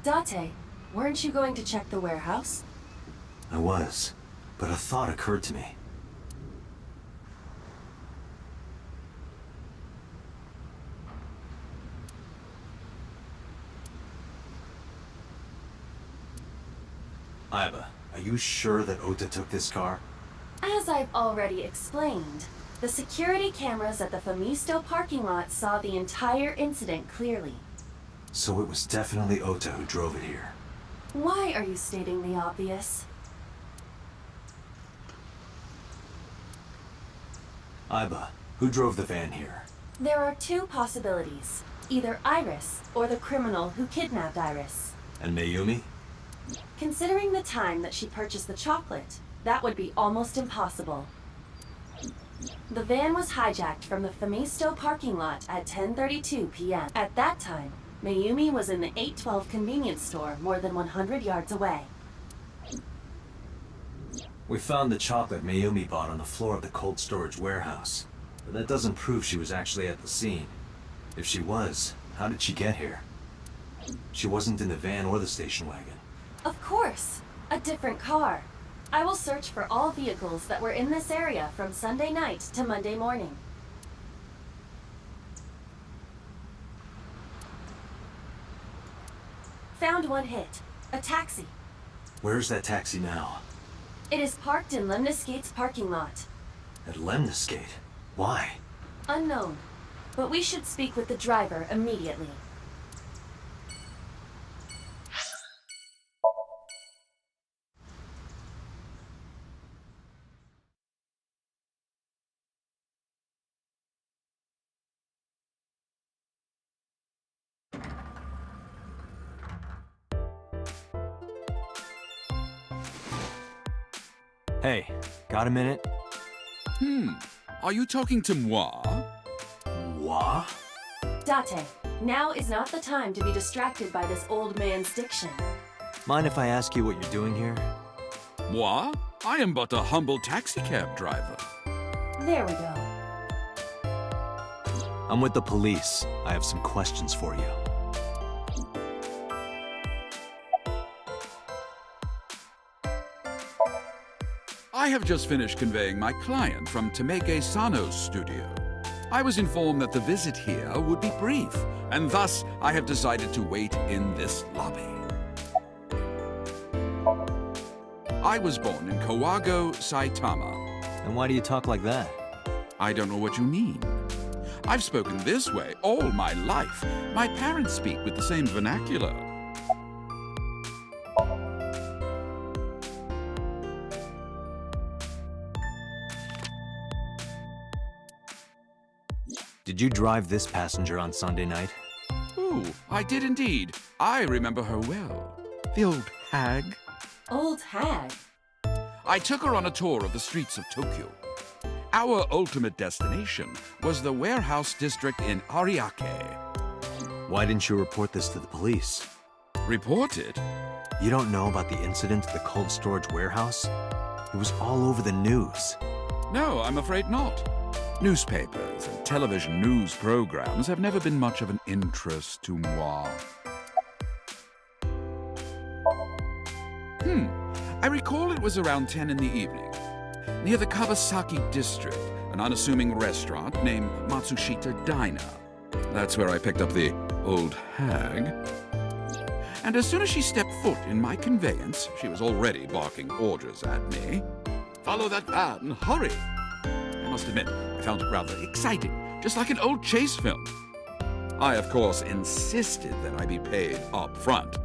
Date, weren't you going to check the warehouse? I was, but a thought occurred to me. Iba, are you sure that Ota took this car? As I've already explained, the security cameras at the Famisto parking lot saw the entire incident clearly. So it was definitely Ota who drove it here. Why are you stating the obvious? Iba, who drove the van here? There are two possibilities. Either Iris, or the criminal who kidnapped Iris. And Mayumi? Considering the time that she purchased the chocolate, that would be almost impossible. The van was hijacked from the Famisto parking lot at 10:32 p.m. At that time, Mayumi was in the 812 convenience store more than 100 yards away. We found the chocolate Mayumi bought on the floor of the cold storage warehouse. But that doesn't prove she was actually at the scene. If she was, how did she get here? She wasn't in the van or the station wagon. Of course, a different car. I will search for all vehicles that were in this area from Sunday night to Monday morning. Found one hit. A taxi. Where's that taxi now? It is parked in Lemniscate's parking lot. At Lemniscate? Why? Unknown. But we should speak with the driver immediately. Hey, got a minute? Are you talking to moi? Moi? Date, now is not the time to be distracted by this old man's diction. Mind if I ask you what you're doing here? Moi? I am but a humble taxicab driver. There we go. I'm with the police. I have some questions for you. I have just finished conveying my client from Tameke Sano's studio. I was informed that the visit here would be brief, and thus I have decided to wait in this lobby. I was born in Kawago, Saitama. And why do you talk like that? I don't know what you mean. I've spoken this way all my life. My parents speak with the same vernacular. Did you drive this passenger on Sunday night? Oh, I did indeed. I remember her well. The old hag. Old hag? I took her on a tour of the streets of Tokyo. Our ultimate destination was the warehouse district in Ariake. Why didn't you report this to the police? Report it? You don't know about the incident at the cold storage warehouse? It was all over the news. No, I'm afraid not. Newspapers and television news programs have never been much of an interest to moi. I recall it was around 10 in the evening, near the Kawasaki district, an unassuming restaurant named Matsushita Diner. That's where I picked up the old hag. And as soon as she stepped foot in my conveyance, she was already barking orders at me. Follow that van, hurry! I must admit, I found it rather exciting, just like an old chase film. I, of course, insisted that I be paid up front.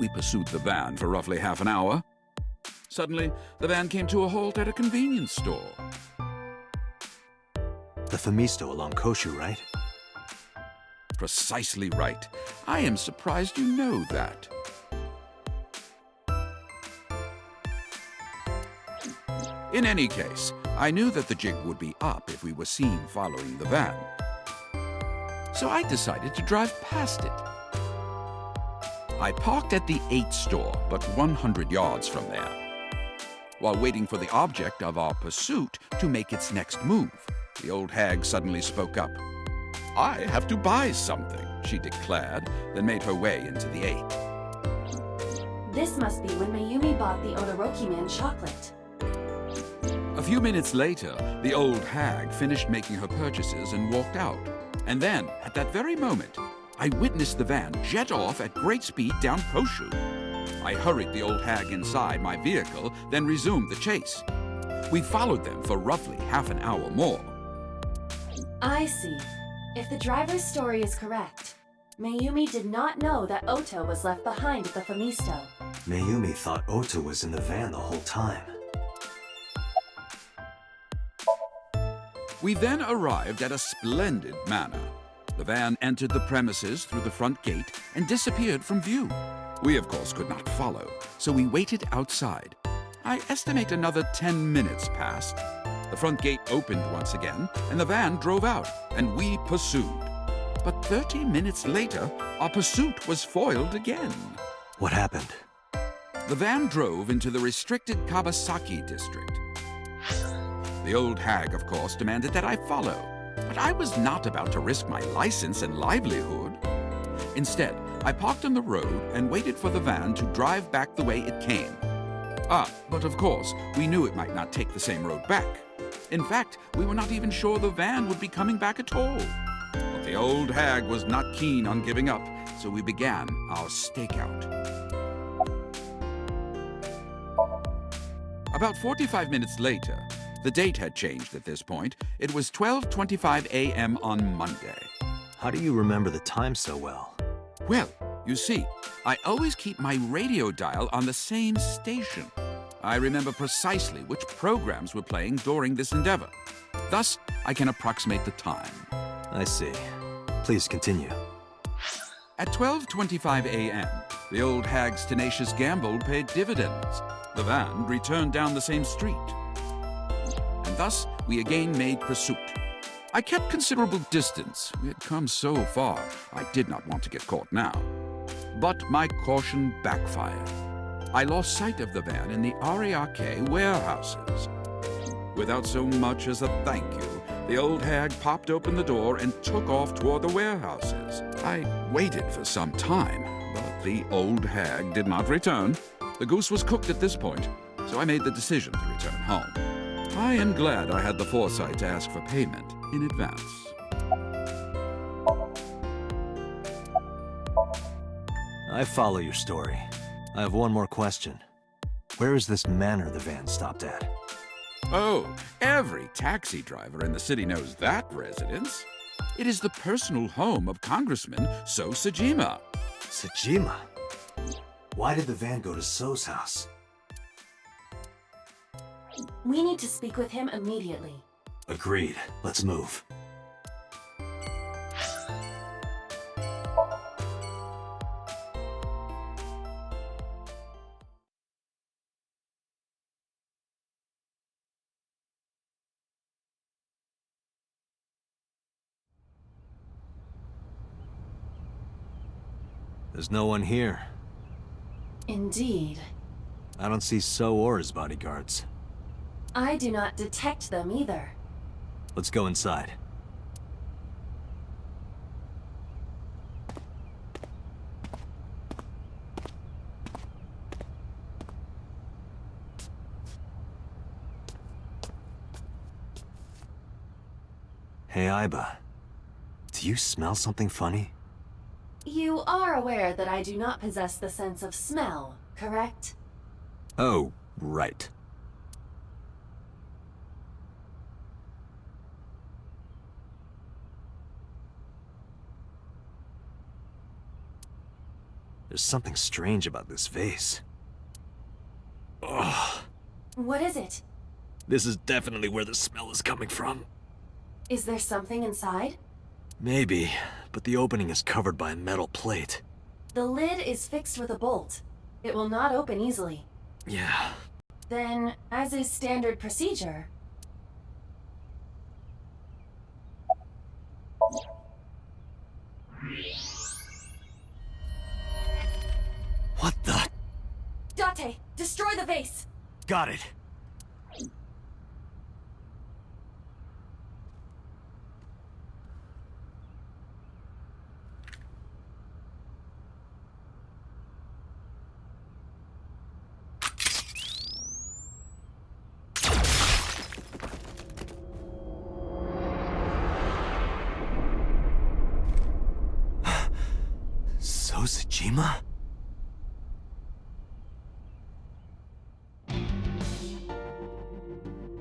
We pursued the van for roughly half an hour. Suddenly, the van came to a halt at a convenience store. The Famisto along Koshu, right? Precisely right. I am surprised you know that. In any case, I knew that the jig would be up if we were seen following the van. so I decided to drive past it. I parked at the 8 store, but 100 yards from there. While waiting for the object of our pursuit to make its next move, the old hag suddenly spoke up. "I have to buy something," she declared, then made her way into the 8. This must be when Mayumi bought the Odoroki Man chocolate. A few minutes later, the old hag finished making her purchases and walked out. And then, at that very moment, I witnessed the van jet off at great speed down Koshu. I hurried the old hag inside my vehicle, then resumed the chase. We followed them for roughly half an hour more. I see. If the driver's story is correct, Mayumi did not know that Ota was left behind at the Famisto. Mayumi thought Ota was in the van the whole time. We then arrived at a splendid manor. The van entered the premises through the front gate and disappeared from view. We, of course, could not follow, so we waited outside. I estimate another 10 minutes passed. The front gate opened once again, and the van drove out, and we pursued. But 30 minutes later, our pursuit was foiled again. What happened? The van drove into the restricted Kabasaki district. The old hag, of course, demanded that I follow, but I was not about to risk my license and livelihood. Instead, I parked on the road and waited for the van to drive back the way it came. But of course, we knew it might not take the same road back. In fact, we were not even sure the van would be coming back at all. But the old hag was not keen on giving up, so we began our stakeout. About 45 minutes later, the date had changed at this point. It was 12:25 a.m. on Monday. How do you remember the time so well? Well, you see, I always keep my radio dial on the same station. I remember precisely which programs were playing during this endeavor. Thus, I can approximate the time. I see. Please continue. At 12:25 a.m., the old hag's tenacious gamble paid dividends. The van returned down the same street. And thus, we again made pursuit. I kept considerable distance. We had come so far, I did not want to get caught now. But my caution backfired. I lost sight of the van in the Ariake warehouses. Without so much as a thank you, the old hag popped open the door and took off toward the warehouses. I waited for some time, but the old hag did not return. The goose was cooked at this point, so I made the decision to return home. I am glad I had the foresight to ask for payment in advance. I follow your story. I have one more question. Where is this manor the van stopped at? Oh, every taxi driver in the city knows that residence. It is the personal home of Congressman So Sajima. Sajima? Why did the van go to So's house? We need to speak with him immediately. Agreed. Let's move. There's no one here. Indeed. I don't see So or his bodyguards. I do not detect them either. Let's go inside. Hey, Aiba. Do you smell something funny? You are aware that I do not possess the sense of smell, correct? Oh, right. There's something strange about this vase. Ugh. What is it? This is definitely where the smell is coming from. Is there something inside? Maybe, but the opening is covered by a metal plate. The lid is fixed with a bolt. It will not open easily. Yeah. Then, as is standard procedure... What the? Date, destroy the vase! Got it. Sojima?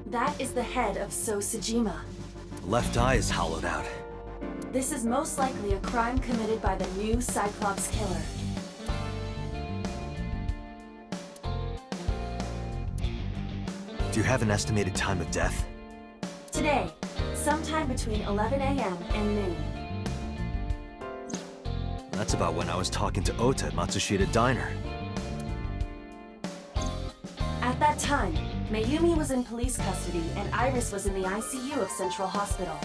That is the head of Sojima. Left eye is hollowed out. This is most likely a crime committed by the new Cyclops killer. Do you have an estimated time of death? Today, sometime between 11 a.m. and noon. That's about when I was talking to Ota at Matsushita Diner. At that time, Mayumi was in police custody and Iris was in the ICU of Central Hospital.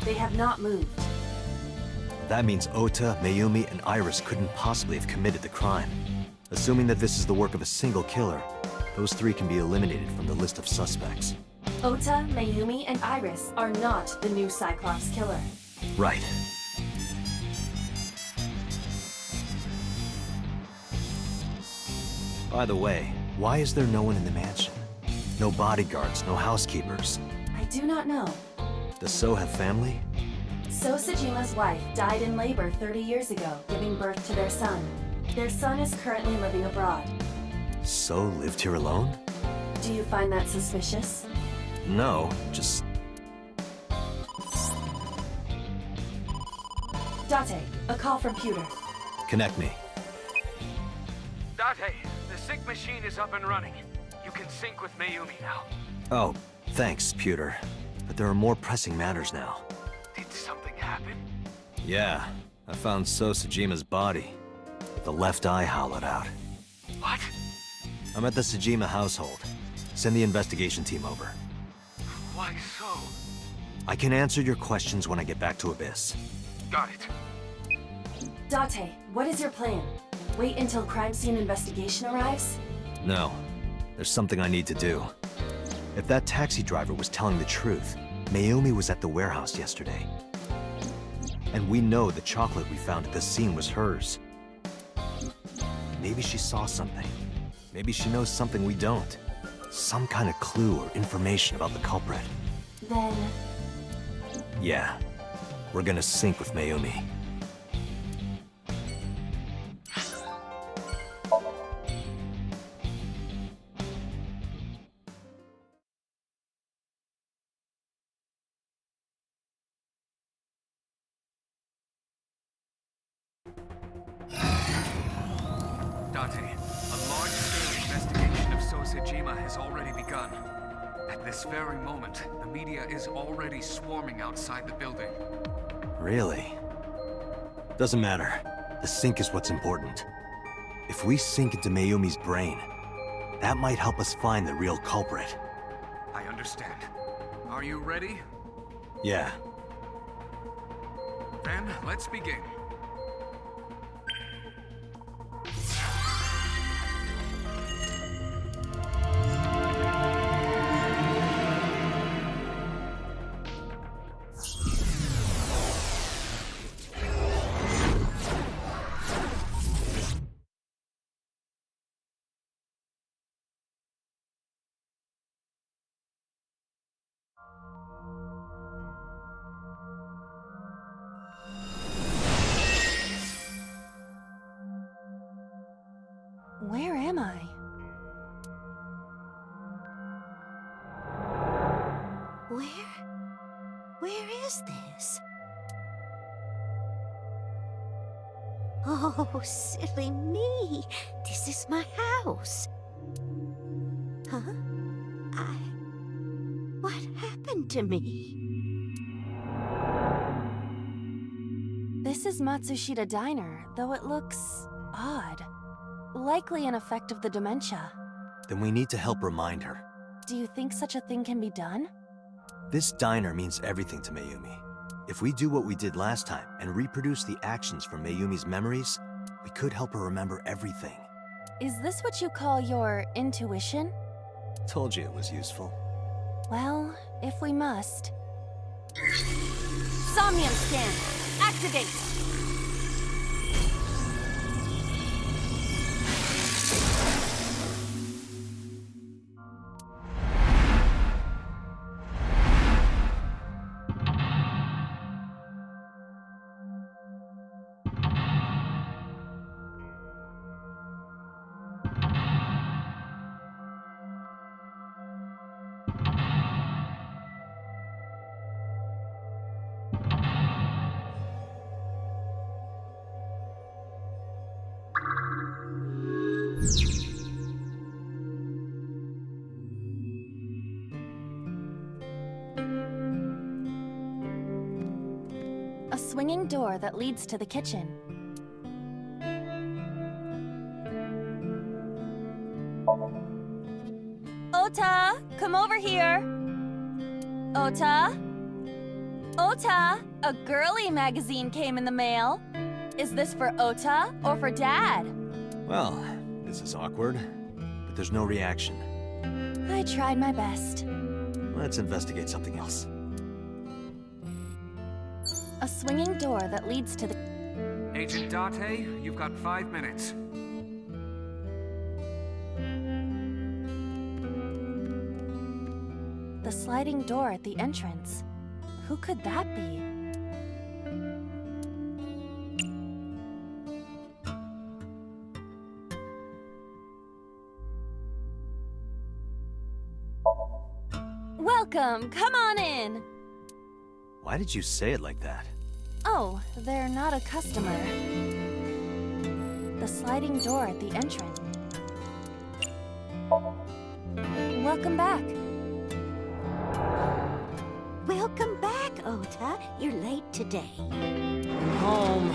They have not moved. That means Ota, Mayumi, and Iris couldn't possibly have committed the crime. Assuming that this is the work of a single killer, those three can be eliminated from the list of suspects. Ota, Mayumi, and Iris are not the new Cyclops killer. Right. By the way, why is there no one in the mansion? No bodyguards, no housekeepers. I do not know. Does So have family? Sojima's wife died in labor 30 years ago, giving birth to their son. Their son is currently living abroad. So lived here alone? Do you find that suspicious? No, just... Date, a call from Pewter. Connect me. Date, the sync machine is up and running. You can sync with Mayumi now. Oh, thanks, Pewter. But there are more pressing matters now. Did something happen? Yeah, I found Sojima's body. The left eye hollowed out. What? I'm at the Sojima household. Send the investigation team over. Why so? I can answer your questions when I get back to Abyss. Got it. Date, what is your plan? Wait until crime scene investigation arrives? No, there's something I need to do. If that taxi driver was telling the truth, Mayumi was at the warehouse yesterday. And we know the chocolate we found at the scene was hers. Maybe she saw something. Maybe she knows something we don't. Some kind of clue or information about the culprit. Then... Yeah, we're gonna sync with Mayumi. Date, a large-scale investigation of Sojima has already begun. At this very moment, the media is already swarming outside the building. Really? Doesn't matter. The sync is what's important. If we sync into Mayumi's brain, that might help us find the real culprit. I understand. Are you ready? Yeah. Then, let's begin. Where am I? Where is this? Oh, silly me. This is my house. Huh? What happened to me? This is Matsushita Diner, though it looks odd. Likely an effect of the dementia. Then we need to help remind her. Do you think such a thing can be done? This diner means everything to Mayumi. If we do what we did last time and reproduce the actions from Mayumi's memories, we could help her remember everything. Is this what you call your intuition? Told you it was useful. Well, if we must. Somnium scan! Activate! A swinging door that leads to the kitchen. Ota, come over here. Ota? Ota, a girly magazine came in the mail. Is this for Ota or for Dad? Well, this is awkward, but there's no reaction. I tried my best. Let's investigate something else. A swinging door that leads to the... Agent Date, you've got 5 minutes. The sliding door at the entrance. Who could that be? Welcome! Come on in! Why did you say it like that? Oh, they're not a customer. The sliding door at the entrance. Welcome back. Welcome back, Ota. You're late today. Home.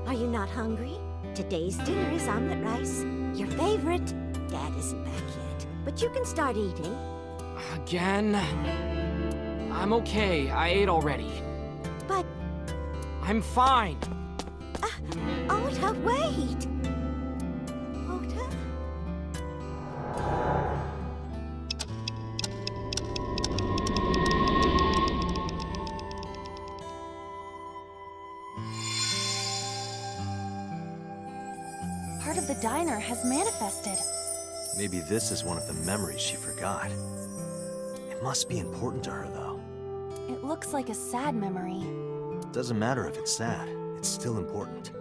Are you not hungry? Today's dinner is omelet rice. Your favorite. Dad isn't back yet, but you can start eating. Again? I'm okay. I ate already. But, I'm fine. Ota, wait! Ota? Part of the diner has manifested. Maybe this is one of the memories she forgot. It must be important to her, though. It looks like a sad memory. Doesn't matter if it's sad, it's still important.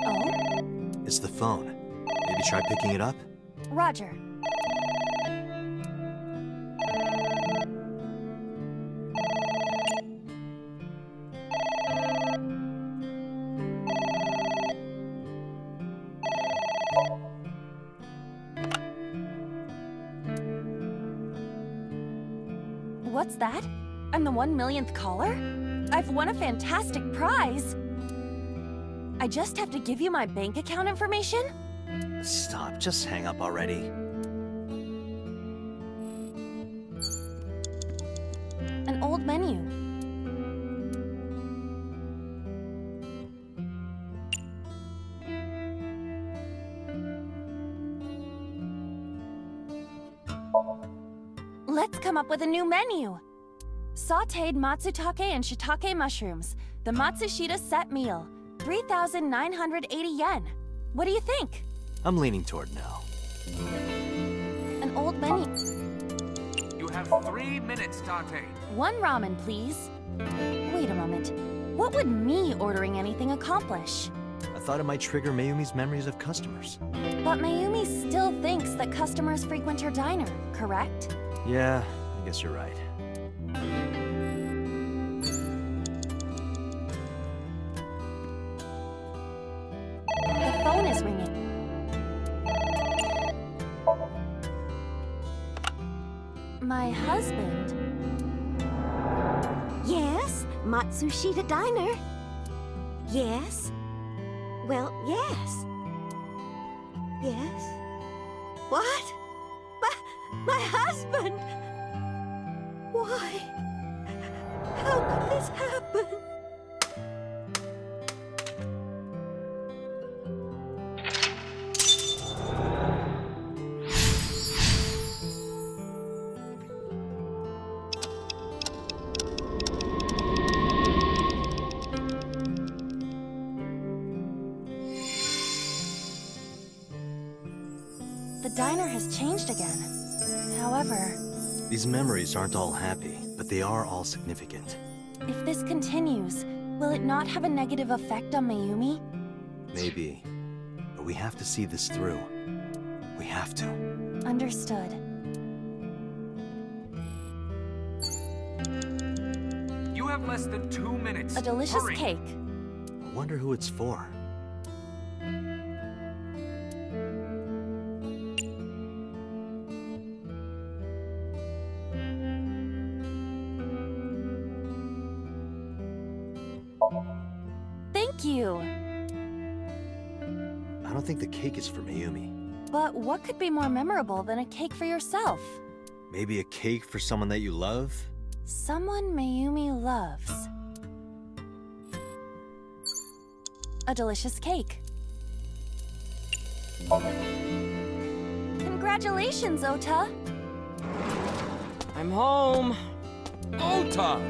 Oh? It's the phone. Maybe try picking it up? Roger. What's that? I'm the 1,000,000th caller? I've won a fantastic prize! I just have to give you my bank account information? Stop, just hang up already. An old menu. Let's come up with a new menu. Sautéed matsutake and shiitake mushrooms. The Matsushita set meal. 3,980 yen. What do you think? I'm leaning toward no. An old menu. You have 3 minutes, Date. One ramen, please. Wait a moment. What would me ordering anything accomplish? I thought it might trigger Mayumi's memories of customers. But Mayumi still thinks that customers frequent her diner, correct? Yeah, I guess you're right. The phone is ringing. My husband. Yes, Matsushita Diner. Yes. Well, yes. Yes? What? My husband! Why? How could this happen? The diner has changed again. However, These memories aren't all happy, but they are all significant. if this continues, will it not have a negative effect on Mayumi? Maybe. But we have to see this through. We have to. Understood. You have less than 2 minutes. A delicious Hurry. cake. I wonder who it's for. Thank you. I don't think the cake is for Mayumi. But what could be more memorable than a cake for yourself? Maybe a cake for someone that you love? Someone Mayumi loves. A delicious cake. Congratulations, Ota! I'm home. Ota!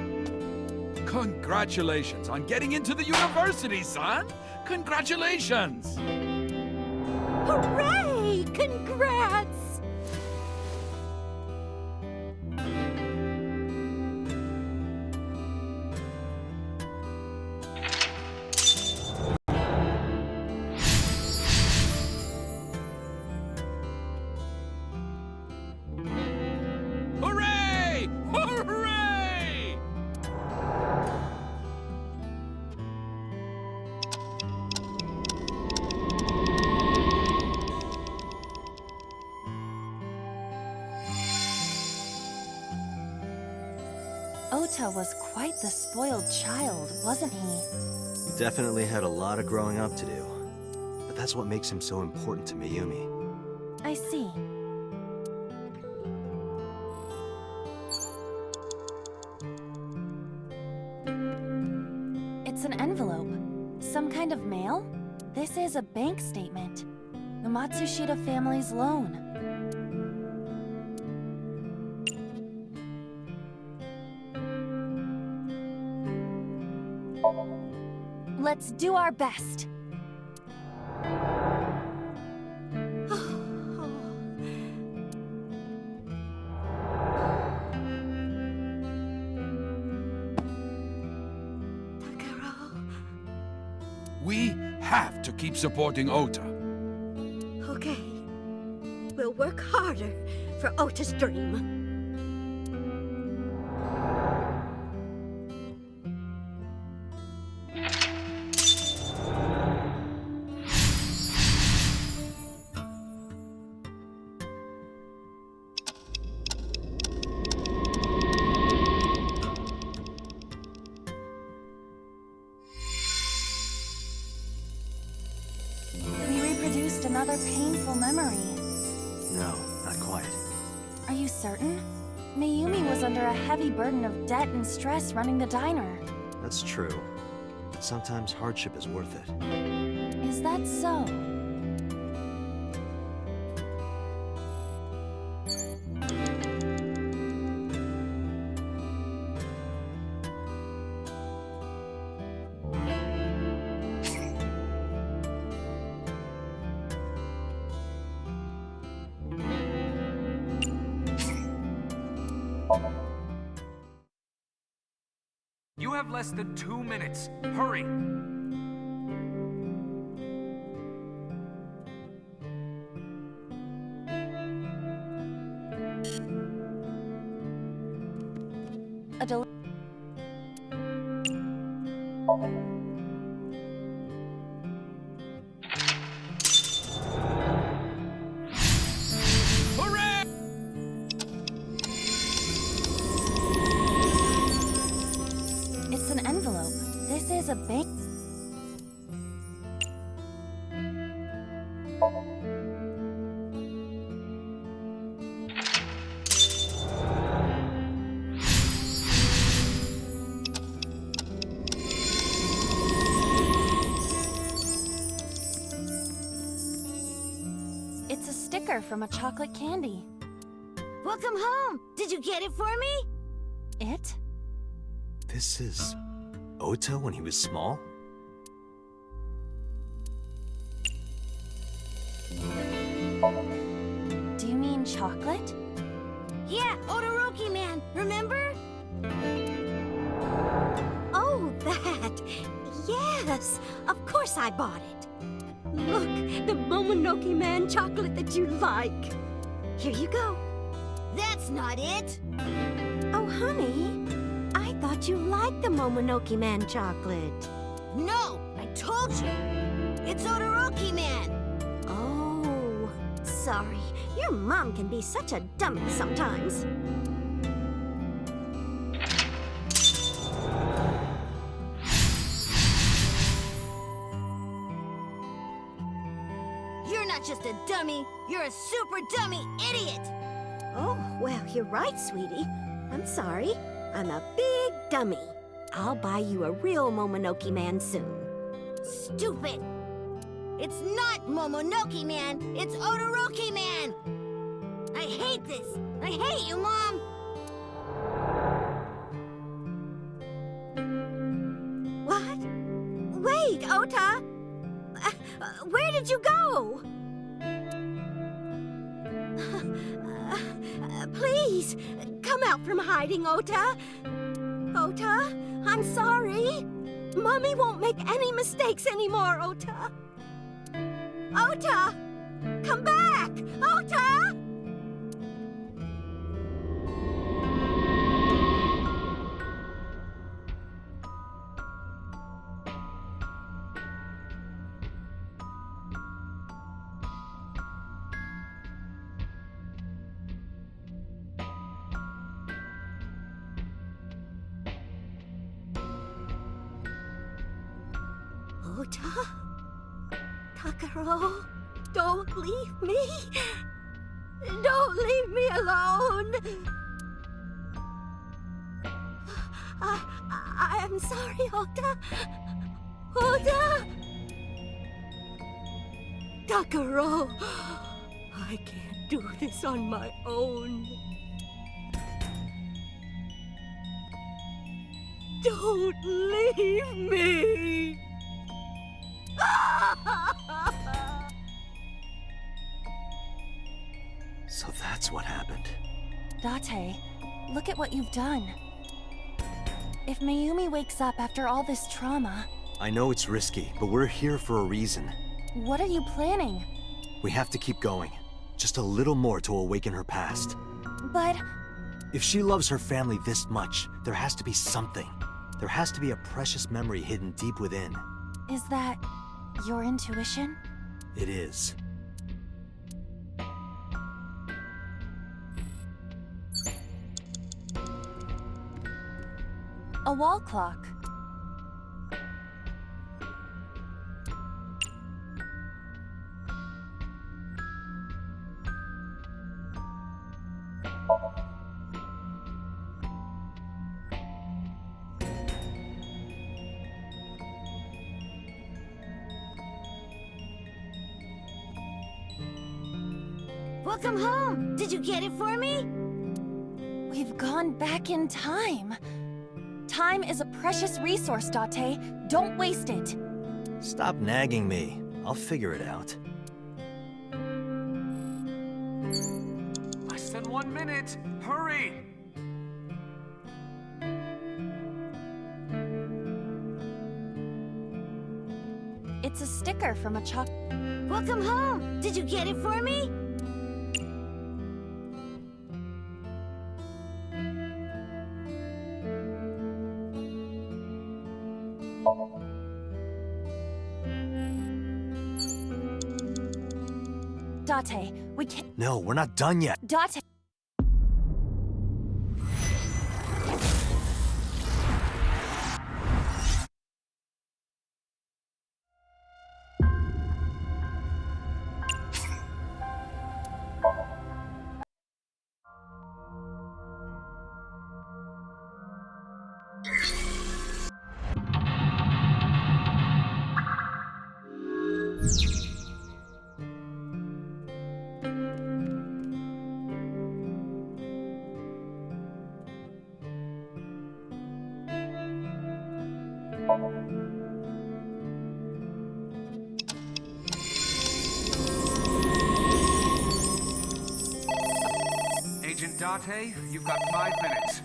Congratulations on getting into the university, son! Congratulations! Hooray! Congrats! Hooray! Hooray! Ota was quite the spoiled child, wasn't he? He definitely had a lot of growing up to do. But that's what makes him so important to Mayumi. I see. It's an envelope. Some kind of mail? This is a bank statement. The Matsushita family's loan. Let's do our best. We have to keep supporting Ota. Okay. We'll work harder for Ota's dream. We reproduced another painful memory. No, not quite. Are you certain? Mayumi was under a heavy burden of debt and stress running the diner. That's true. But sometimes hardship is worth it. Is that so? You have less than 2 minutes. Hurry. A del- Hooray! It's an envelope. This is a bank. sticker from a chocolate candy. Welcome home. Did you get it for me? It? This is Ota when he was small? Do you mean chocolate? Yeah, Todoroki man, remember? Oh, that. Yes, of course I bought it. Look, the Momonoke Man chocolate that you like. Here you go. That's not it. Oh, honey, I thought you liked the Momonoke Man chocolate. No, I told you. It's Todoroki Man. Oh, sorry. Your mom can be such a dummy sometimes. You're not just a dummy, you're a super dummy idiot! Oh, well, you're right, sweetie. I'm sorry. I'm a big dummy. I'll buy you a real Momonoke Man soon. Stupid! It's not Momonoke Man, it's Todoroki Man! I hate this! I hate you, Mom! What? Wait, Ota! Where did you go? Please, come out from hiding, Ota. Ota, I'm sorry. Mommy won't make any mistakes anymore, Ota. Ota! Come back! Ota! Ota? Takaro, don't leave me. Don't leave me alone. I am sorry, Ota. Ota! Takaro, I can't do this on my own. Don't leave me. So that's what happened. Date, look at what you've done. If Mayumi wakes up after all this trauma, I know it's risky, but we're here for a reason. what are you planning? We have to keep going. Just a little more to awaken her past. But If she loves her family this much, there has to be something. There has to be a precious memory hidden deep within. is that your intuition? It is. A wall clock. Welcome home. Did you get it for me? We've gone back in time. Time is a precious resource, Date. Don't waste it. Stop nagging me. I'll figure it out. Less than 1 minute. Hurry! It's a sticker from a Welcome home. Did you get it for me? Date, we can't. No, we're not done yet. Date. Agent Date, you've got 5 minutes.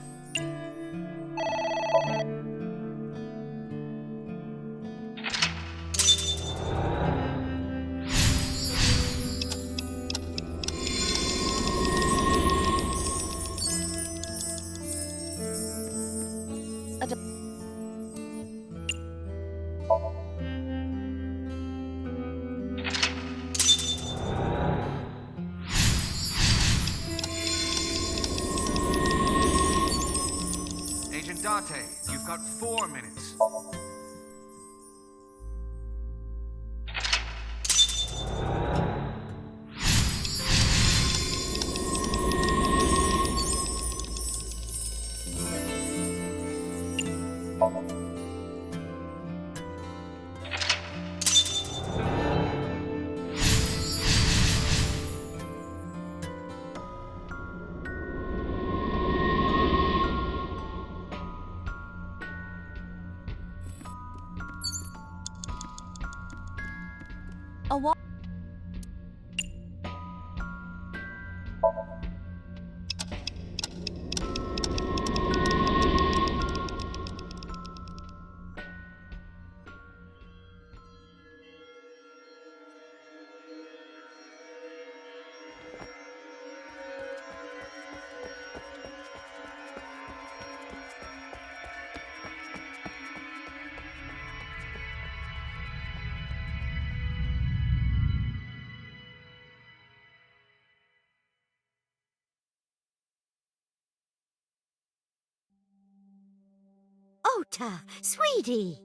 Agent Date, you've got 4 minutes. A wall. Ota, sweetie.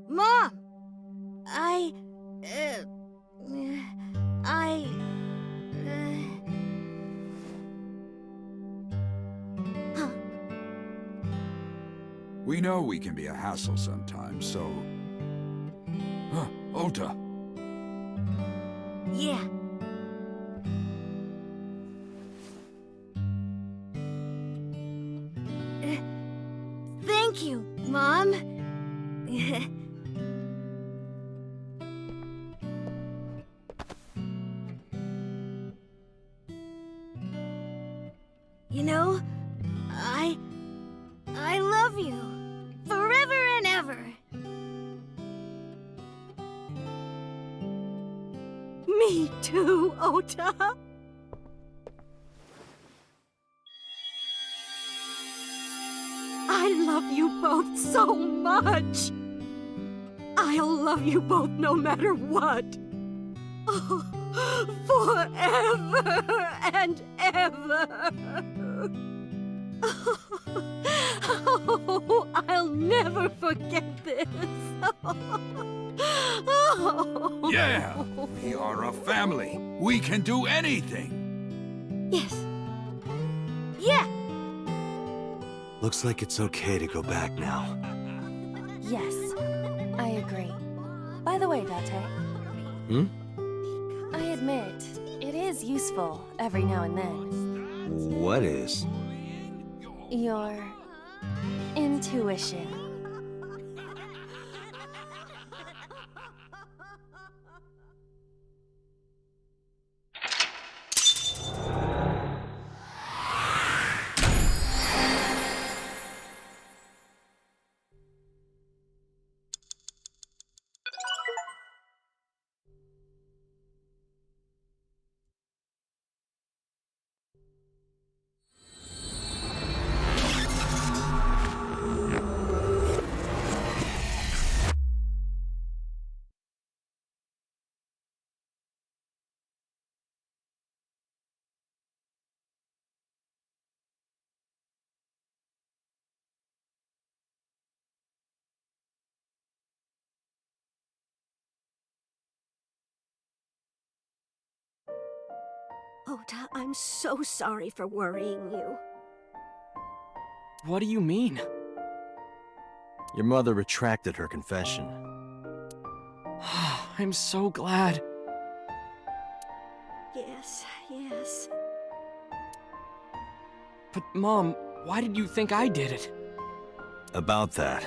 Mom, I... Huh? We know we can be a hassle sometimes, so... Huh, Ota. Yeah. Thank you, Mom. You know, I love you forever and ever. Me too, Ota. I love you both so much. I'll love you both no matter what. Oh, forever and ever. Oh, I'll never forget this. Oh. Yeah! We are a family. We can do anything. Yes. Yeah. Looks like it's okay to go back now. Yes, I agree. By the way, Date. Hmm? I admit, it is useful every now and then. What is? Your intuition. Ota, I'm so sorry for worrying you. What do you mean? Your mother retracted her confession. I'm so glad. Yes, yes. But, Mom, why did you think I did it? About that,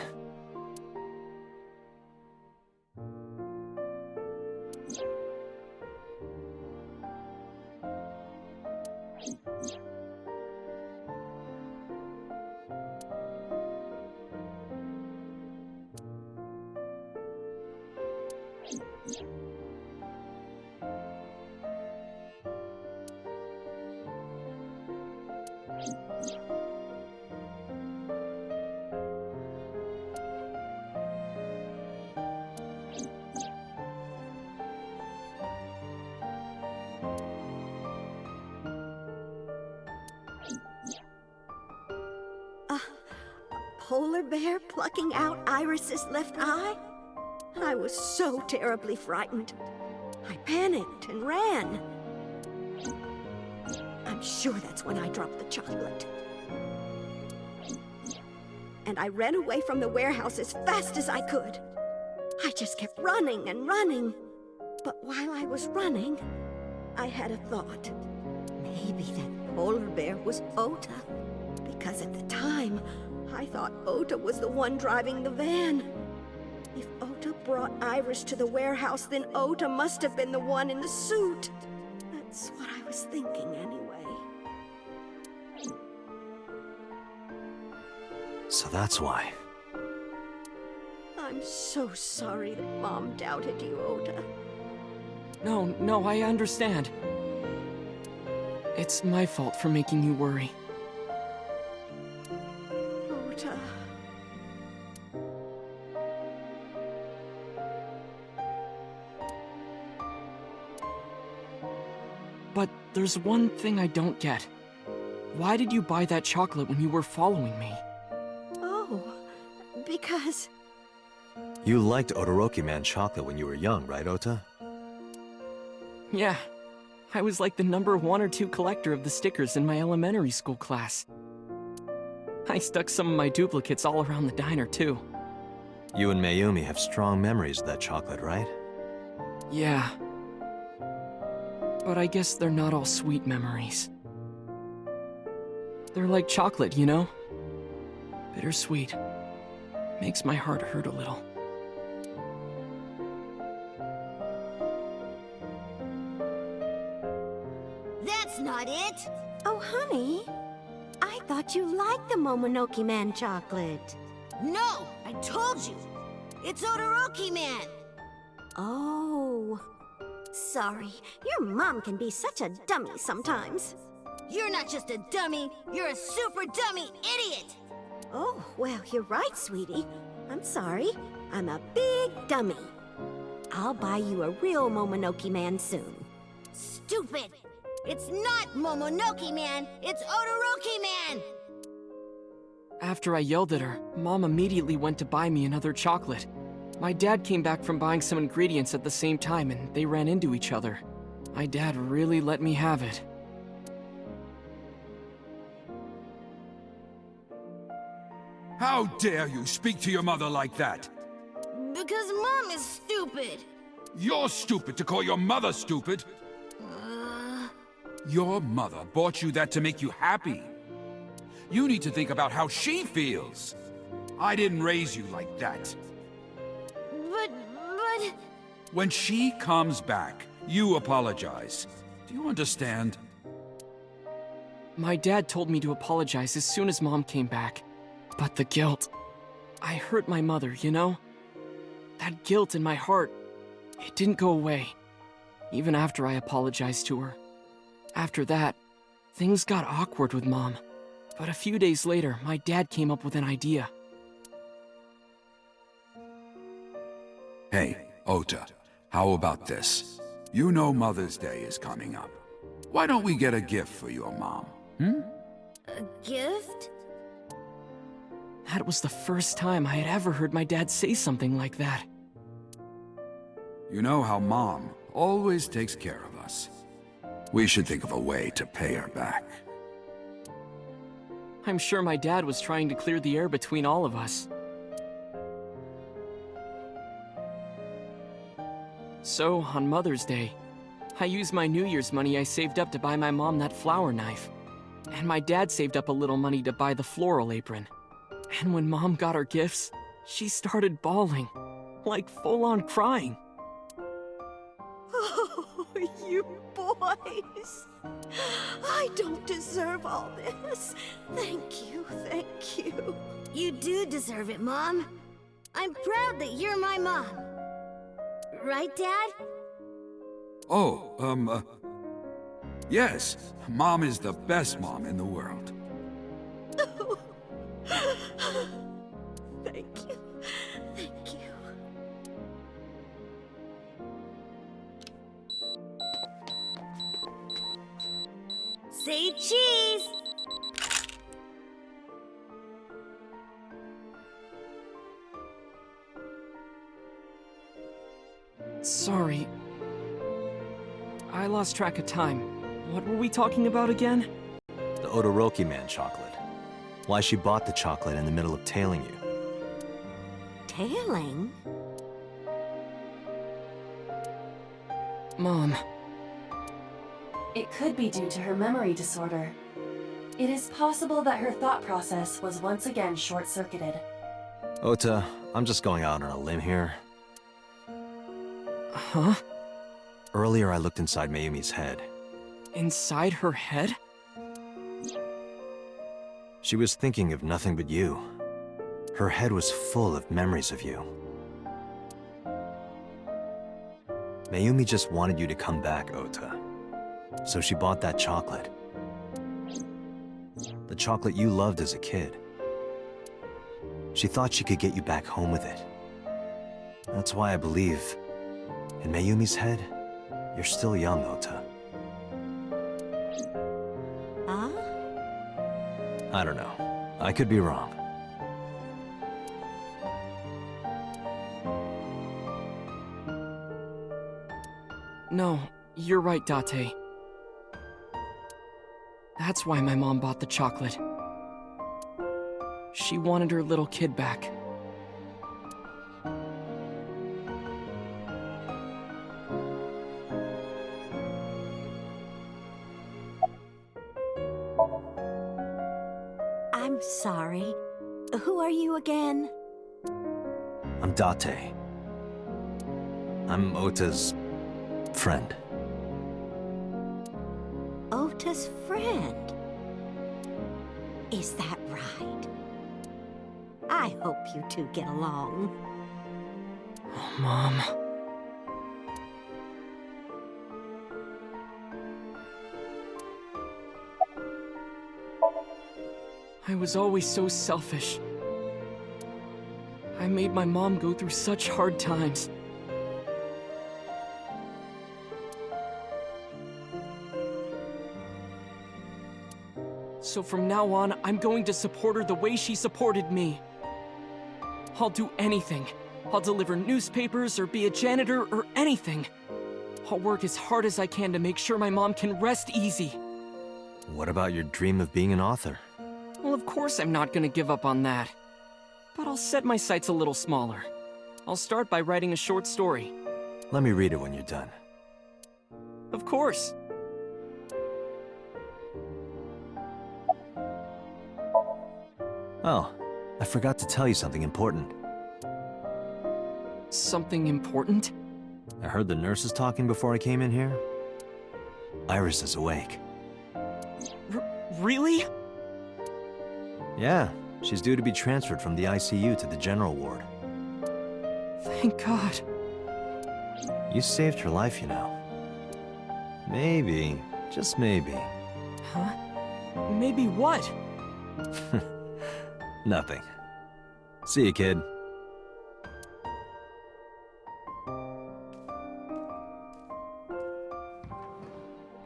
Polar bear plucking out Iris's left eye? I was so terribly frightened. I panicked and ran. I'm sure that's when I dropped the chocolate. And I ran away from the warehouse as fast as I could. I just kept running and running. But while I was running, I had a thought. Maybe that polar bear was Ota. Because at the time, I thought Ota was the one driving the van. If Ota brought Iris to the warehouse, then Ota must have been the one in the suit. That's what I was thinking anyway. So that's why. I'm so sorry that Mom doubted you, Ota. No, I understand. It's my fault for making you worry. Ota. But there's one thing I don't get. Why did you buy that chocolate when you were following me? Oh, because... You liked Todoroki Man chocolate when you were young, right, Ota? Yeah. I was like the number 1 or 2 collector of the stickers in my elementary school class. I stuck some of my duplicates all around the diner, too. You and Mayumi have strong memories of that chocolate, right? Yeah. But I guess they're not all sweet memories. They're like chocolate, you know? Bittersweet. Makes my heart hurt a little. That's not it! Oh, honey. I thought you liked the Momonoke Man chocolate. No! I told you! It's Todoroki Man! Oh. Sorry. Your mom can be such a dummy sometimes. You're not just a dummy, you're a super dummy idiot! Oh, well, you're right, sweetie. I'm sorry. I'm a big dummy. I'll buy you a real Momonoke Man soon. Stupid! It's not Momonoke Man, it's Todoroki Man! After I yelled at her, Mom immediately went to buy me another chocolate. My dad came back from buying some ingredients at the same time and they ran into each other. My dad really let me have it. How dare you speak to your mother like that? Because Mom is stupid! You're stupid to call your mother stupid. Your mother bought you that to make you happy. You need to think about how she feels. I didn't raise you like that. But... When she comes back, you apologize. Do you understand? My dad told me to apologize as soon as Mom came back. But the guilt... I hurt my mother, you know? That guilt in my heart, it didn't go away. Even after I apologized to her. After that, things got awkward with Mom. But a few days later, my dad came up with an idea. Hey, Ota, how about this? You know Mother's Day is coming up. Why don't we get a gift for your mom, A gift? That was the first time I had ever heard my dad say something like that. You know how Mom always takes care of us. We should think of a way to pay her back. I'm sure my dad was trying to clear the air between all of us. So, on Mother's Day, I used my New Year's money I saved up to buy my mom that flower knife. And my dad saved up a little money to buy the floral apron. And when Mom got her gifts, she started bawling. Like full-on crying. Oh, you boys. I don't deserve all this. Thank you, thank you. You do deserve it, Mom. I'm proud that you're my mom. Right, Dad? Oh, yes. Mom is the best mom in the world. Thank you. Thank you. Say cheese! Sorry. I lost track of time. What were we talking about again? The Odoroki Man chocolate. Why she bought the chocolate in the middle of tailing you. Tailing? Mom. It could be due to her memory disorder. It is possible that her thought process was once again short-circuited. Ota, I'm just going out on a limb here. Huh? Earlier I looked inside Mayumi's head. Inside her head? She was thinking of nothing but you. Her head was full of memories of you. Mayumi just wanted you to come back, Ota. So she bought that chocolate. The chocolate you loved as a kid. She thought she could get you back home with it. That's why I believe, in Mayumi's head, you're still young, Ota. Huh? I don't know. I could be wrong. No, you're right, Date. That's why my mom bought the chocolate. She wanted her little kid back. I'm sorry. Who are you again? I'm Date. I'm Ota's friend. Ota's friend. Is that right? I hope you two get along. Oh, Mom. I was always so selfish. I made my mom go through such hard times. So from now on, I'm going to support her the way she supported me. I'll do anything. I'll deliver newspapers or be a janitor or anything. I'll work as hard as I can to make sure my mom can rest easy. What about your dream of being an author? Well, of course I'm not gonna give up on that. But I'll set my sights a little smaller. I'll start by writing a short story. Let me read it when you're done. Of course. Oh, I forgot to tell you something important. Something important? I heard the nurses talking before I came in here. Iris is awake. Really? Yeah, she's due to be transferred from the ICU to the general ward. Thank God. You saved her life, you know. Maybe, just maybe. Huh? Maybe what? Nothing. See you, kid.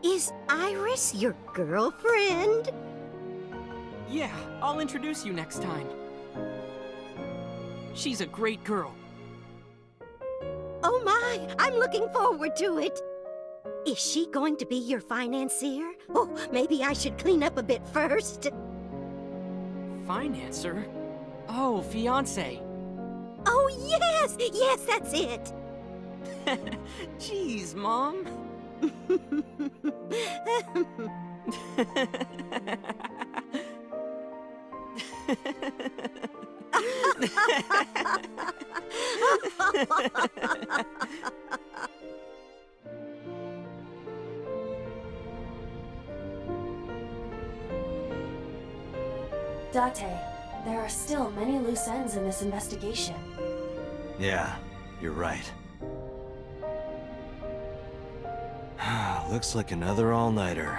Is Iris your girlfriend? Yeah, I'll introduce you next time. She's a great girl. Oh my, I'm looking forward to it. Is she going to be your financier? Oh, maybe I should clean up a bit first. Financer? Oh, fiancé. Oh, yes! Yes, that's it! Jeez, Mom. Date, there are still many loose ends in this investigation. Yeah, you're right. Looks like another all-nighter.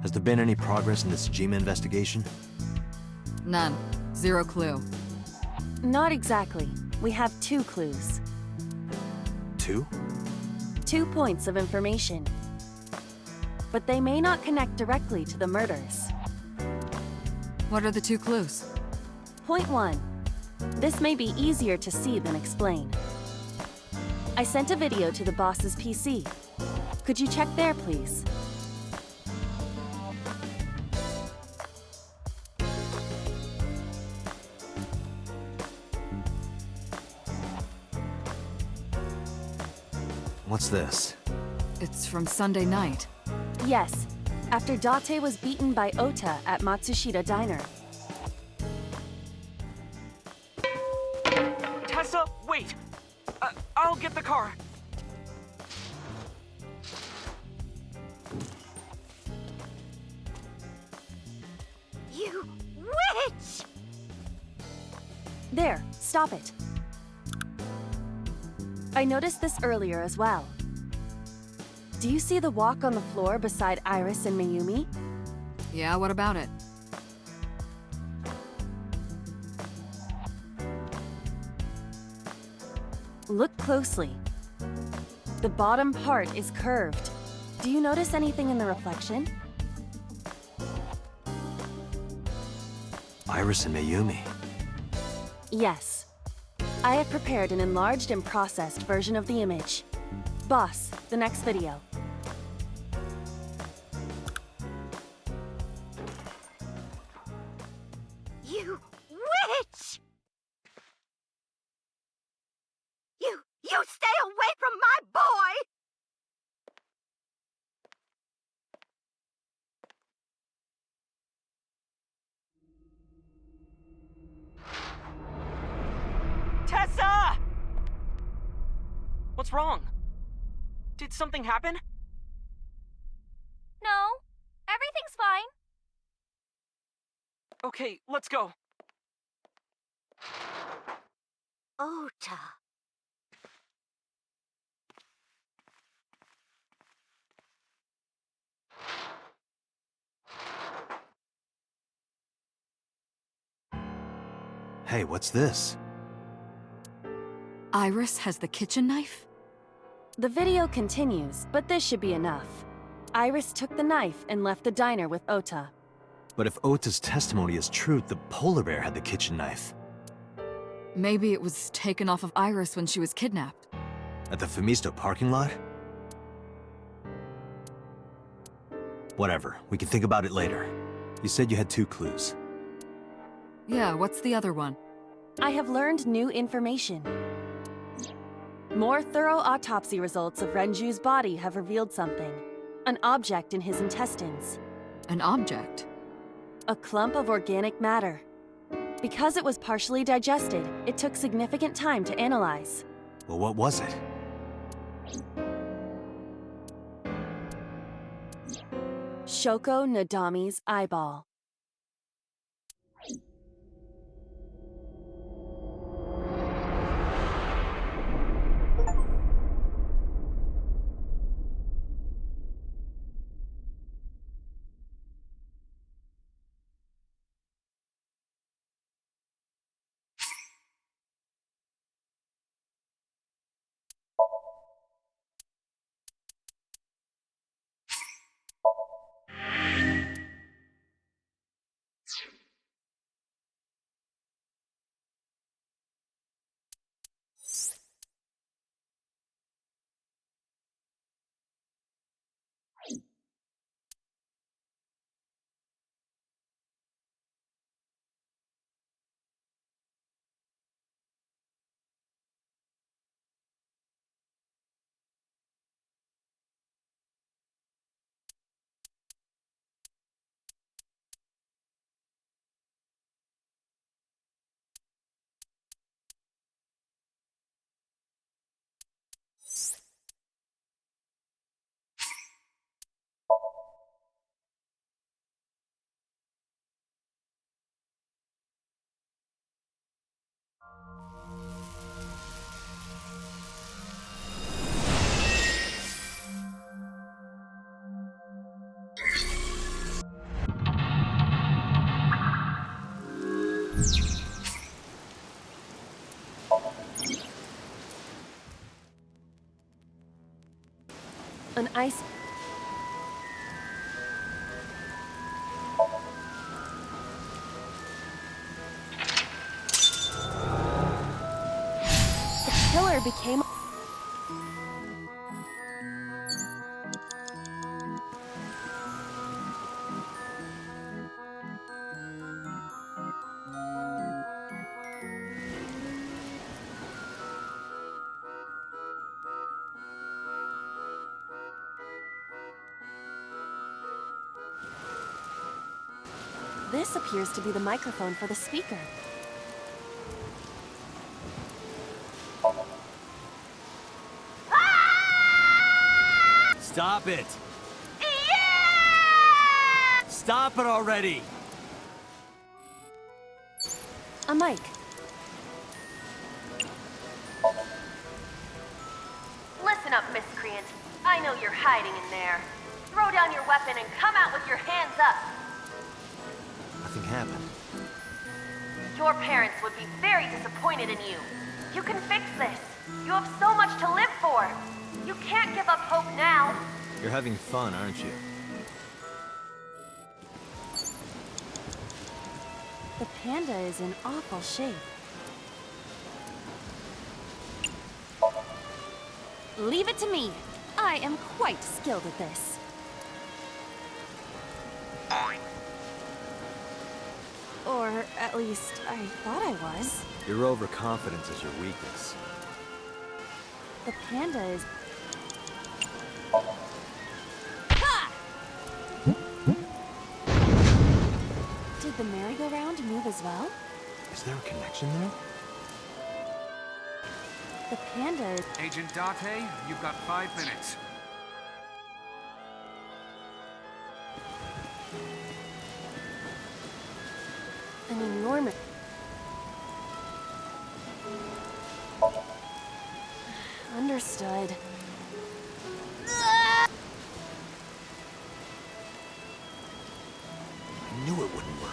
Has there been any progress in this Jima investigation? None. Zero clue. Not exactly. We have 2 clues. 2? 2 points of information. But they may not connect directly to the murders. What are the 2 clues? Point 1. This may be easier to see than explain. I sent a video to the boss's PC. Could you check there, please? What's this? It's from Sunday night. Yes, after Date was beaten by Ota at Matsushita Diner. I'll get the car. You witch! There, stop it. I noticed this earlier as well. Do you see the walk on the floor beside Iris and Mayumi? Yeah, what about it? Look closely. The bottom part is curved. Do you notice anything in the reflection? Iris and Mayumi. Yes. I have prepared an enlarged and processed version of the image. Boss, the next video. You witch! You stay away from my boy! Tessa! What's wrong? Did something happen? No, everything's fine. Okay, let's go. Ota. Hey, what's this? Iris has the kitchen knife? The video continues, but this should be enough. Iris took the knife and left the diner with Ota. But if Ota's testimony is true, the polar bear had the kitchen knife. Maybe it was taken off of Iris when she was kidnapped. At the Femisto parking lot? Whatever, we can think about it later. You said you had 2 clues. Yeah, what's the other one? I have learned new information. More thorough autopsy results of Renju's body have revealed something. An object in his intestines. An object? A clump of organic matter. Because it was partially digested, it took significant time to analyze. Well, what was it? Shoko Nadami's eyeball. An ice... The killer became... This appears to be the microphone for the speaker. Stop it! Yeah! Stop it already! A mic. Listen up, miscreant. I know you're hiding in there. Throw down your weapon and come out with your hands up. Nothing happened. Your parents would be very disappointed in you. You can fix this. You have so much to live for. You can't give up hope now. You're having fun, aren't you? The panda is in awful shape. Leave it to me. I am quite skilled at this. Or at least, I thought I was. Your overconfidence is your weakness. The panda is... Did the merry-go-round move as well? Is there a connection there? The panda is... Agent Date, you've got 5 minutes. an enormous... Understood. I knew it wouldn't work.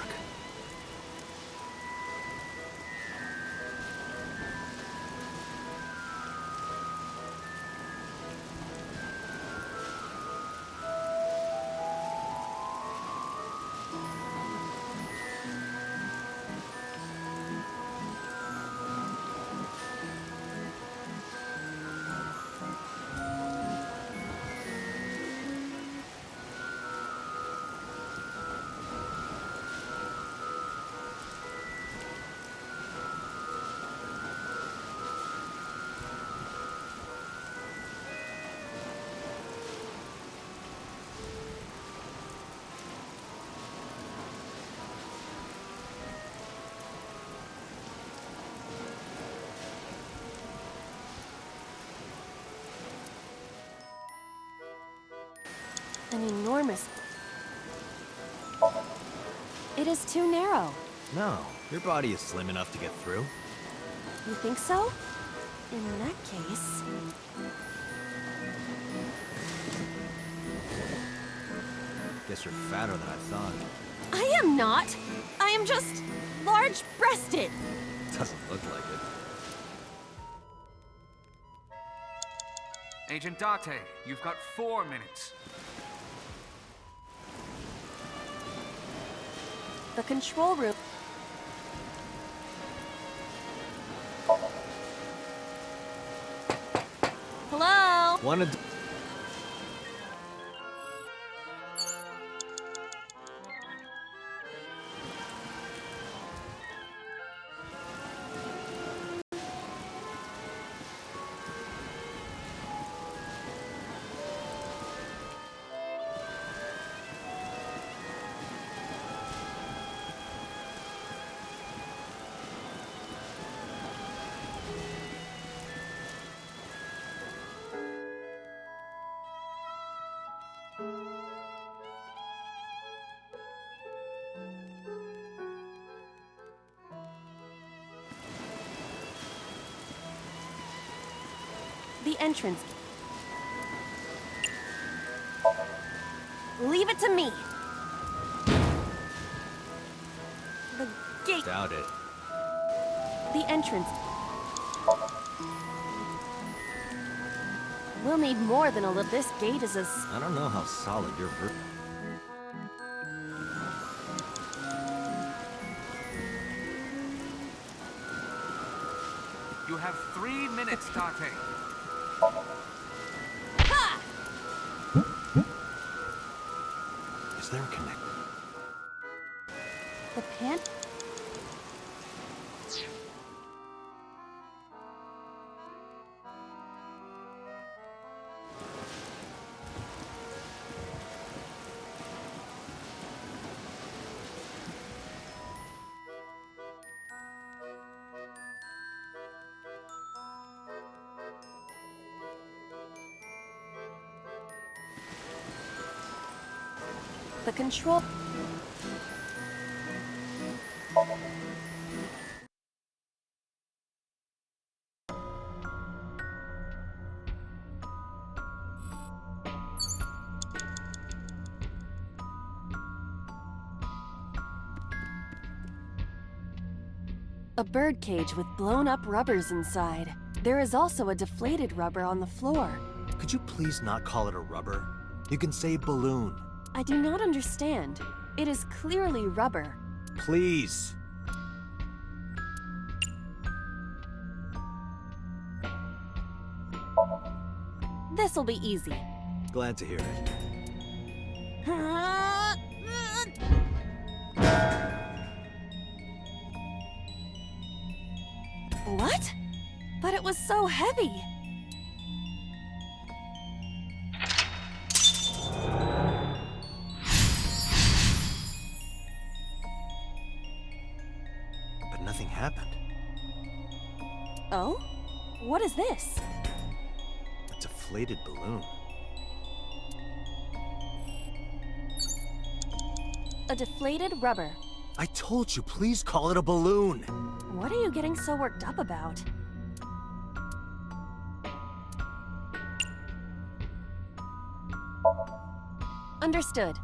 An enormous... It is too narrow. No, your body is slim enough to get through. You think so? In that case... Guess you're fatter than I thought. I am not! I am just... large-breasted! Doesn't look like it. Agent Date, you've got 4 minutes. The control room... Hello? Wanna... The entrance... Leave it to me! The gate... Doubt it. The entrance... We'll need more than a little... This gate is as... I don't know how solid your ver... You have 3 minutes, Date. Is there a connect? The pan... The control... A birdcage with blown-up rubbers inside. There is also a deflated rubber on the floor. Could you please not call it a rubber? You can say balloon. I do not understand. It is clearly rubber. Please. This'll be easy. Glad to hear it. What? But it was so heavy. But nothing happened. Oh? What is this? A deflated balloon. A deflated rubber. I told you, please call it a balloon. What are you getting so worked up about? Understood.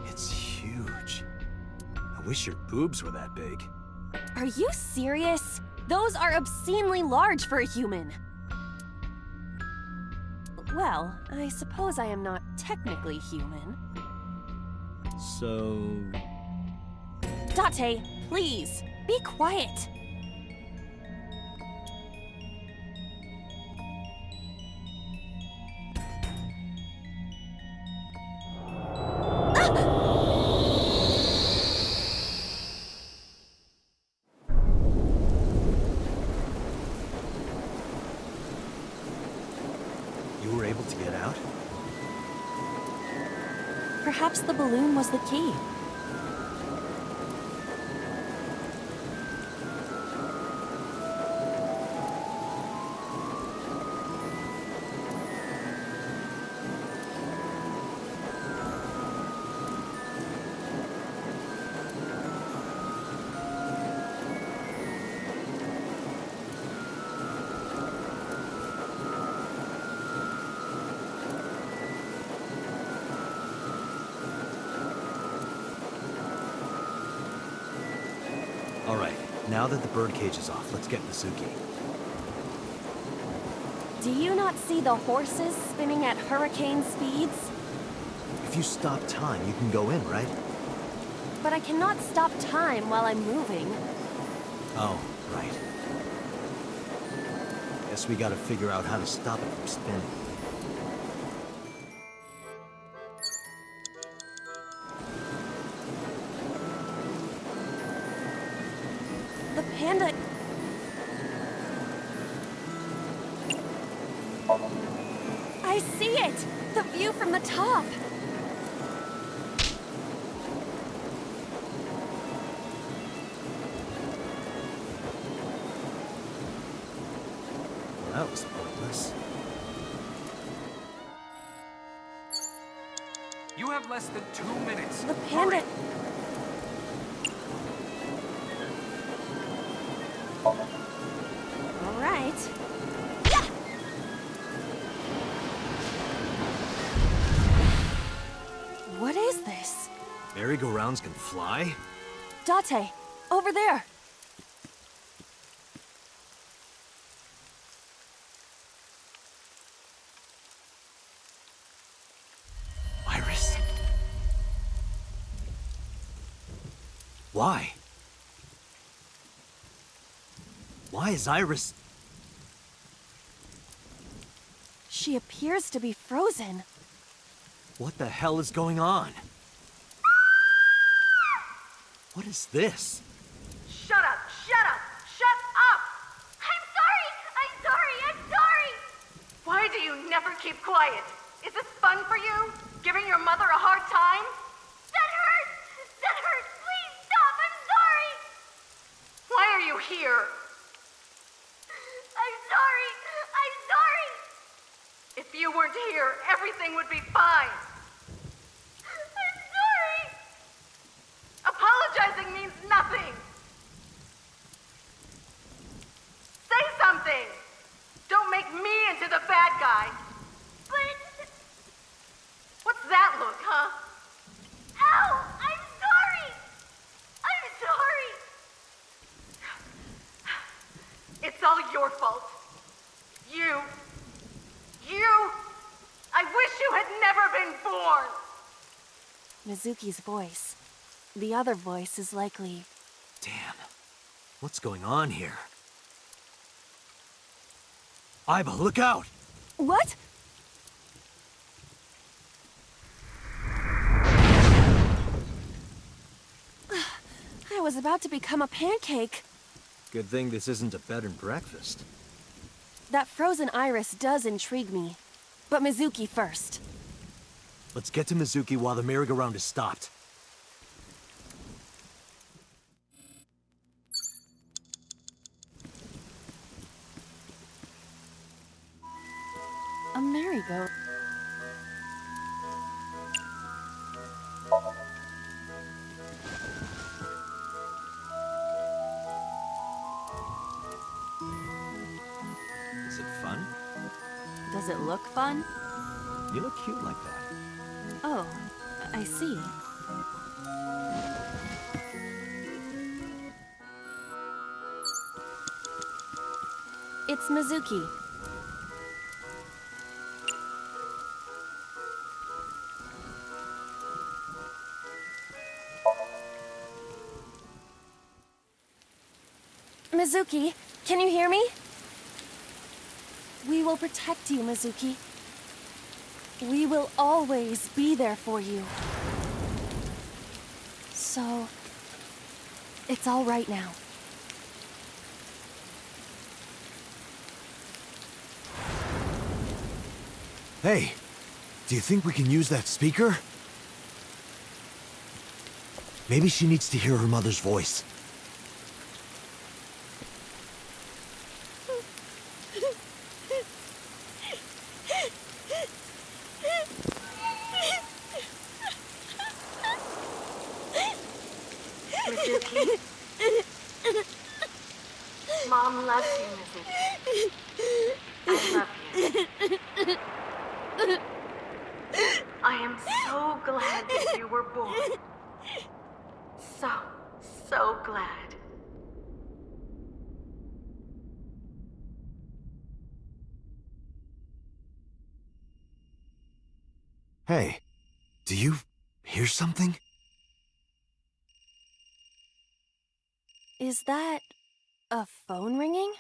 It's huge. I wish your boobs were that big. Are you serious? Those are obscenely large for a human. Well, I suppose I am not technically human. So... Date, please, be quiet. You were able to get out? Perhaps the balloon was the key. All right, now that the birdcage is off, let's get Mizuki. Do you not see the horses spinning at hurricane speeds? If you stop time, you can go in, right? But I cannot stop time while I'm moving. Oh, right. Guess we gotta figure out how to stop it from spinning. The panda... I see it! The view from the top! Well, that was pointless. You have less than 2 minutes. The panda... Hurry. All right. What is this? Merry-go-rounds can fly? Date, over there. Iris? Why? Why is Iris... She appears to be frozen. What the hell is going on? What is this? Shut up! Shut up! Shut up! I'm sorry! I'm sorry! I'm sorry! Why do you never keep quiet? Is this fun for you? Giving your mother a hard time? That hurts! That hurts! Please stop! I'm sorry! Why are you here? I I'm sorry! I'm sorry! If you weren't here, everything would be fine. I'm sorry! Apologizing means nothing! Say something! Don't make me into the bad guy! But... What's that look, huh? Ow! I'm sorry! I'm sorry! It's all your fault. You... I wish you had never been born! Mizuki's voice. The other voice is likely... Damn. What's going on here? Aiba, look out! What? I was about to become a pancake. Good thing this isn't a bed and breakfast. That frozen iris does intrigue me. But Mizuki first. Let's get to Mizuki while the merry-go-round is stopped. A merry-go. Is it fun? Does it look fun? You look cute like that. Oh, I see. It's Mizuki. Mizuki, can you hear me? We will protect you, Mizuki. We will always be there for you. So... it's all right now. Hey, do you think we can use that speaker? Maybe she needs to hear her mother's voice. Mizuki. Mom loves you, Mizuki. I love you. I am so glad that you were born. So glad. Hey, do you hear something? Is that... a phone ringing?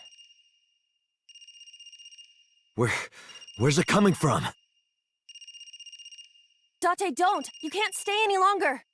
Where's it coming from? Date, don't! You can't stay any longer!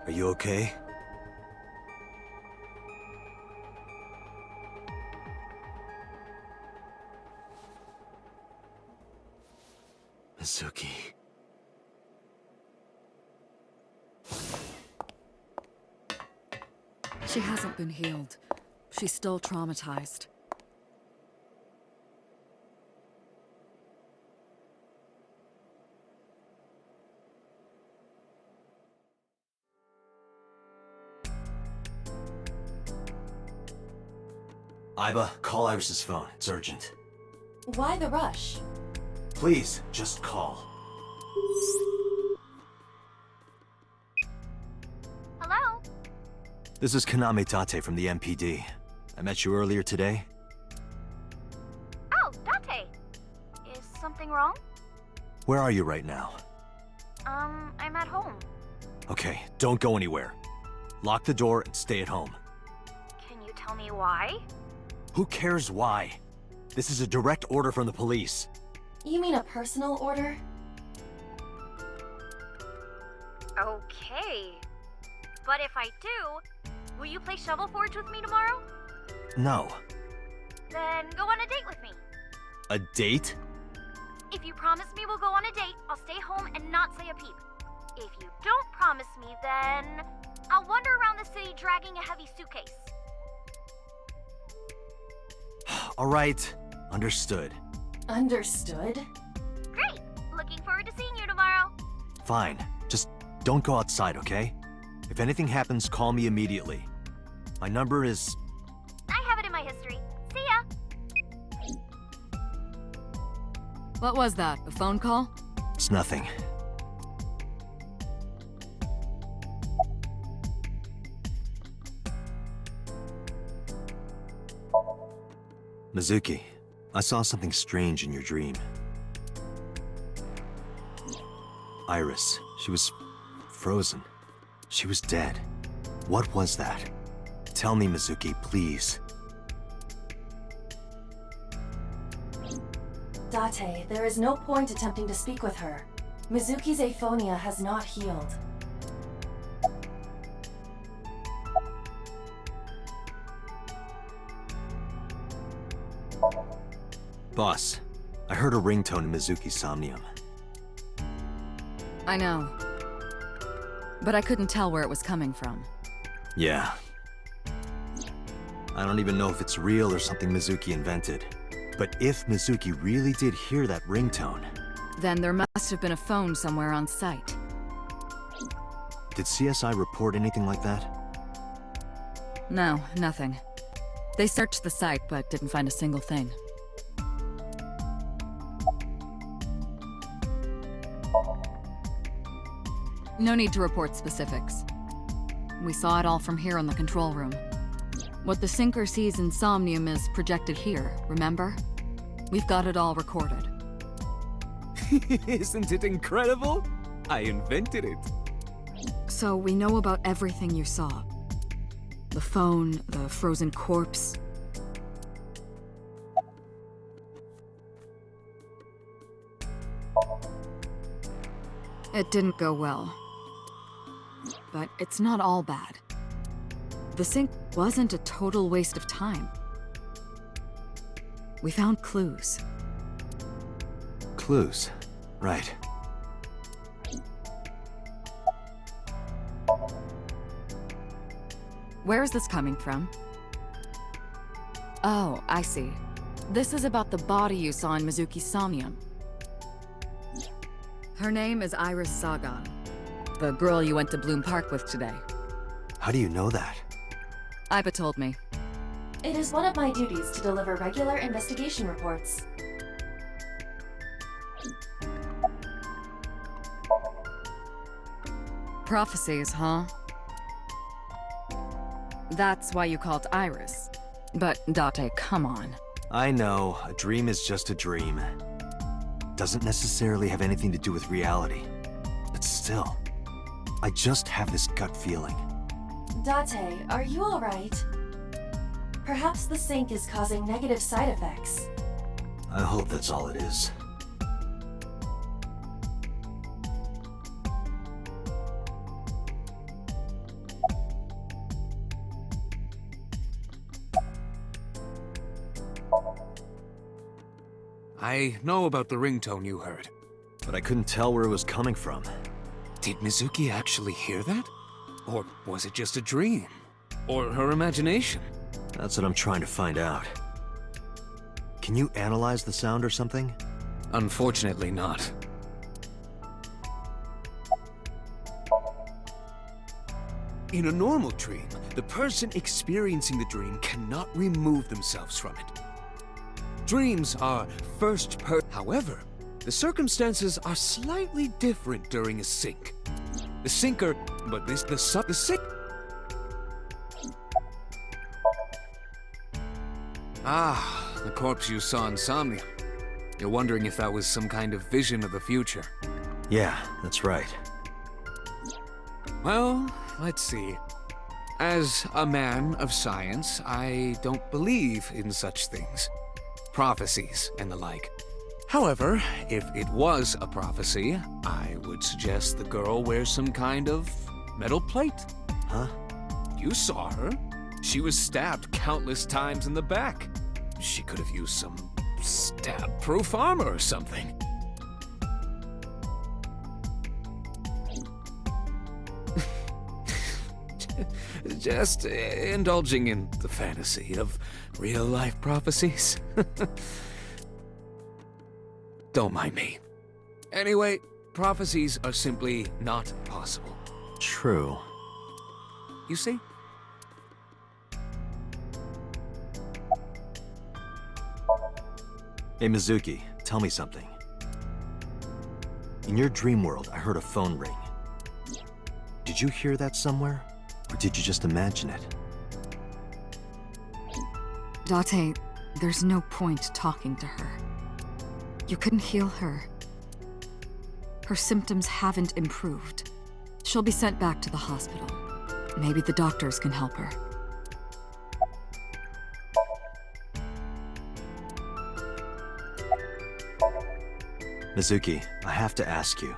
Are you okay? Mizuki. She hasn't been healed. She's still traumatized. Aiba, call Iris's phone. It's urgent. Why the rush? Please, just call. This is Kaname Tate from the MPD. I met you earlier today. Oh, Date. Is something wrong? Where are you right now? I'm at home. Okay, don't go anywhere. Lock the door and stay at home. Can you tell me why? Who cares why? This is a direct order from the police. You mean a personal order? Okay. But if I do, will you play Shovel Forge with me tomorrow? No. Then go on a date with me. A date? If you promise me we'll go on a date, I'll stay home and not say a peep. If you don't promise me, then I'll wander around the city dragging a heavy suitcase. All right, understood. Understood? Great! Looking forward to seeing you tomorrow. Fine, just don't go outside, okay? If anything happens, call me immediately. My number is... I have it in my history. See ya! What was that? A phone call? It's nothing. Mizuki, I saw something strange in your dream. Iris, she was frozen. She was dead. What was that? Tell me, Mizuki, please. Date, there is no point attempting to speak with her. Mizuki's aphonia has not healed. Boss, I heard a ringtone in Mizuki's Somnium. I know. But I couldn't tell where it was coming from. Yeah. I don't even know if it's real or something Mizuki invented. But if Mizuki really did hear that ringtone... Then there must have been a phone somewhere on site. Did CSI report anything like that? No, nothing. They searched the site, but didn't find a single thing. No need to report specifics. We saw it all from here in the control room. What the sinker sees in Somnium is projected here, remember? We've got it all recorded. Isn't it incredible? I invented it. So we know about everything you saw. The phone, the frozen corpse. It didn't go well. But it's not all bad. The sink wasn't a total waste of time. We found clues. Clues. Right. Where is this coming from? Oh, I see. This is about the body you saw in Mizuki's Somnium. Her name is Iris Sagan, the girl you went to Bloom Park with today. How do you know that? Iba told me. It is one of my duties to deliver regular investigation reports. Prophecies, huh? That's why you called Iris. But Date, come on. I know, a dream is just a dream. Doesn't necessarily have anything to do with reality. But still, I just have this gut feeling. Date, are you alright? Perhaps the sink is causing negative side effects. I hope that's all it is. I know about the ringtone you heard. But I couldn't tell where it was coming from. Did Mizuki actually hear that? Or was it just a dream? Or her imagination? That's what I'm trying to find out. Can you analyze the sound or something? Unfortunately not. In a normal dream, the person experiencing the dream cannot remove themselves from it. Dreams are However, the circumstances are slightly different during a sink. The sinker, but the sink. Ah, the corpse you saw in Somnium. You're wondering if that was some kind of vision of the future. Yeah, that's right. Well, let's see. As a man of science, I don't believe in such things. Prophecies and the like. However, if it was a prophecy, I would suggest the girl wears some kind of metal plate. Huh? You saw her. She was stabbed countless times in the back. She could have used some stab-proof armor or something. Just indulging in the fantasy of real-life prophecies. Don't mind me. Anyway, prophecies are simply not possible. True. You see? Hey, Mizuki, tell me something. In your dream world, I heard a phone ring. Did you hear that somewhere? Or did you just imagine it? Date, there's no point talking to her. You couldn't heal her. Her symptoms haven't improved. She'll be sent back to the hospital. Maybe the doctors can help her. Mizuki, I have to ask you.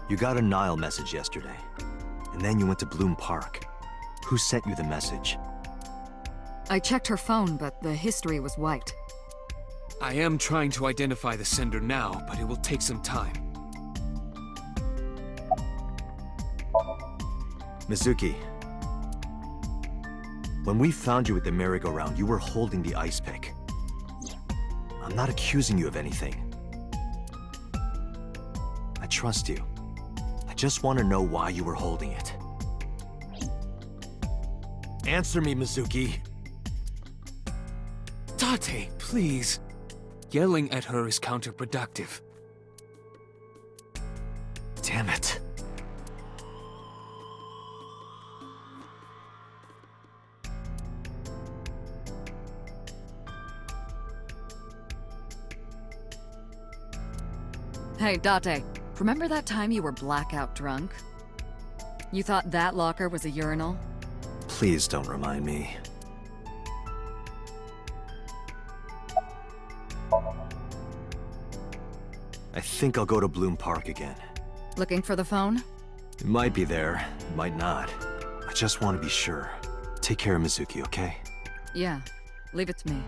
You got a Nile message yesterday, and then you went to Bloom Park. Who sent you the message? I checked her phone, but the history was wiped. I am trying to identify the sender now, but it will take some time. Mizuki, when we found you at the merry-go-round, you were holding the ice pick. I'm not accusing you of anything. I trust you. I just want to know why you were holding it. Answer me, Mizuki. Date, please. Yelling at her is counterproductive. Damn it. Hey, Date, remember that time you were blackout drunk? You thought that locker was a urinal? Please don't remind me. I think I'll go to Bloom Park again. Looking for the phone? It might be there, it might not. I just want to be sure. Take care of Mizuki, okay? Yeah, leave it to me.